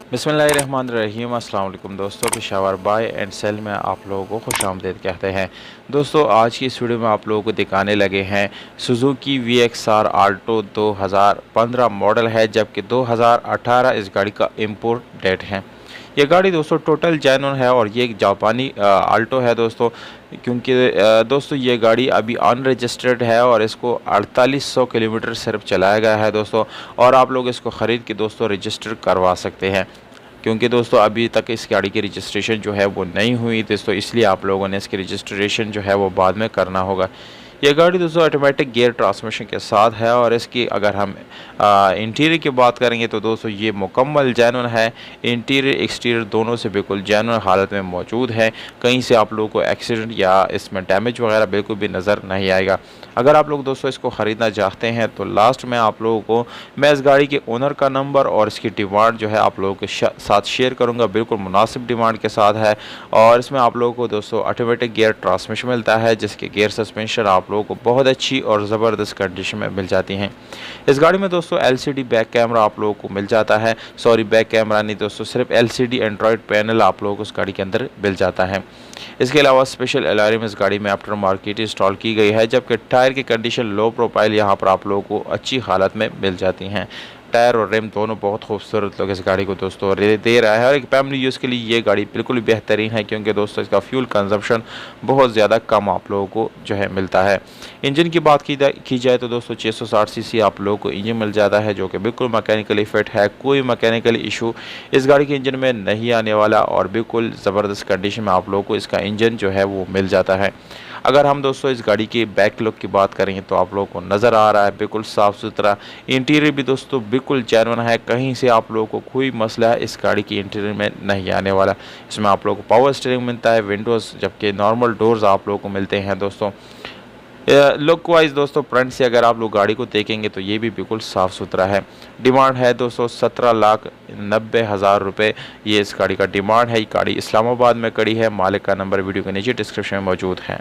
बिस्मिल्लाहिर्रहमानिर्रहीम। अस्सलाम वालेकुम दोस्तों, पेशावर बाय एंड सेल में आप लोगों को खुशामदीद कहते हैं। दोस्तों, आज की इस वीडियो में आप लोगों को दिखाने लगे हैं सुजुकी VXR आल्टो 2015 मॉडल है, जबकि 2018 इस गाड़ी का इम्पोर्ट डेट है। ये गाड़ी दोस्तों टोटल जेन्युइन है और ये एक जापानी आल्टो है दोस्तों, क्योंकि दोस्तों ये गाड़ी अभी अनरजिस्टर्ड है और इसको 4800 किलोमीटर सिर्फ चलाया गया है दोस्तों। और आप लोग इसको ख़रीद के दोस्तों रजिस्टर करवा सकते हैं, क्योंकि दोस्तों अभी तक इस गाड़ी की रजिस्ट्रेशन जो है वो नहीं हुई दोस्तों, इसलिए आप लोगों ने इसकी रजिस्ट्रेशन जो है वो बाद में करना होगा। ये गाड़ी दोस्तों ऑटोमेटिक गियर ट्रांसमिशन के साथ है और इसकी अगर हम इंटीरियर की बात करेंगे तो दोस्तों ये मुकम्मल जेन्युइन है। इंटीरियर एक्सटीरियर दोनों से बिल्कुल जेन्युइन हालत में मौजूद है। कहीं से आप लोगों को एक्सीडेंट या इसमें डैमेज वगैरह बिल्कुल भी नज़र नहीं आएगा। अगर आप लोग दोस्तों इसको ख़रीदना चाहते हैं तो लास्ट में आप लोगों को मैं इस गाड़ी के ओनर का नंबर और इसकी डिमांड जो है आप लोगों के साथ शेयर करूँगा। बिल्कुल मुनासिब डिमांड के साथ है और इसमें आप लोगों को दोस्तों ऑटोमेटिक गियर ट्रांसमिशन मिलता है, जिसके गियर सस्पेंशन आप लोगों को बहुत अच्छी और ज़बरदस्त कंडीशन में मिल जाती हैं। इस गाड़ी में दोस्तों LCD बैक कैमरा आप लोगों को मिल जाता है। सॉरी, बैक कैमरा नहीं दोस्तों, सिर्फ LCD एंड्रॉयड पैनल आप लोगों को इस गाड़ी के अंदर मिल जाता है। इसके अलावा स्पेशल अलार्म इस गाड़ी में आफ्टर मार्केट इंस्टॉल की गई है, जबकि टायर की कंडीशन लो प्रोफाइल यहाँ पर आप लोगों को अच्छी हालत में मिल जाती हैं। टायर और रिम दोनों बहुत खूबसूरत लोग इस गाड़ी को दोस्तों दे रहा है और एक फैमिली यूज़ के लिए ये गाड़ी बिल्कुल बेहतरीन है, क्योंकि दोस्तों इसका फ्यूल कंजम्पशन बहुत ज़्यादा कम आप लोगों को जो है मिलता है। इंजन की बात की जाए तो दोस्तों 660 सीसी आप लोगों को इंजन मिल जाता है, जो कि बिल्कुल मैकेनिकली फिट है। कोई मैकेनिकल इशू इस गाड़ी के इंजन में नहीं आने वाला और बिल्कुल ज़बरदस्त कंडीशन में आप लोगों को इसका इंजन जो है वो मिल जाता है। अगर हम दोस्तों इस गाड़ी की बैक लुक की बात करेंगे तो आप लोगों को नज़र आ रहा है बिल्कुल साफ़ सुथरा। इंटीरियर भी दोस्तों बिल्कुल जेन्युइन है, कहीं से आप लोगों को कोई मसला है इस गाड़ी की इंटीरियर में नहीं आने वाला। इसमें आप लोगों को पावर स्टीयरिंग मिलता है, विंडोज़, जबकि नॉर्मल डोर्स आप लोगों को मिलते हैं दोस्तों। लुक वाइज दोस्तों फ्रंट से अगर आप लोग गाड़ी को देखेंगे तो ये भी बिल्कुल साफ़ सुथरा है। डिमांड है दोस्तों 17,90,000 रुपये, ये इस गाड़ी का डिमांड है। ये गाड़ी इस्लामाबाद में खड़ी है। मालिक का नंबर वीडियो के नीचे डिस्क्रिप्शन में मौजूद है।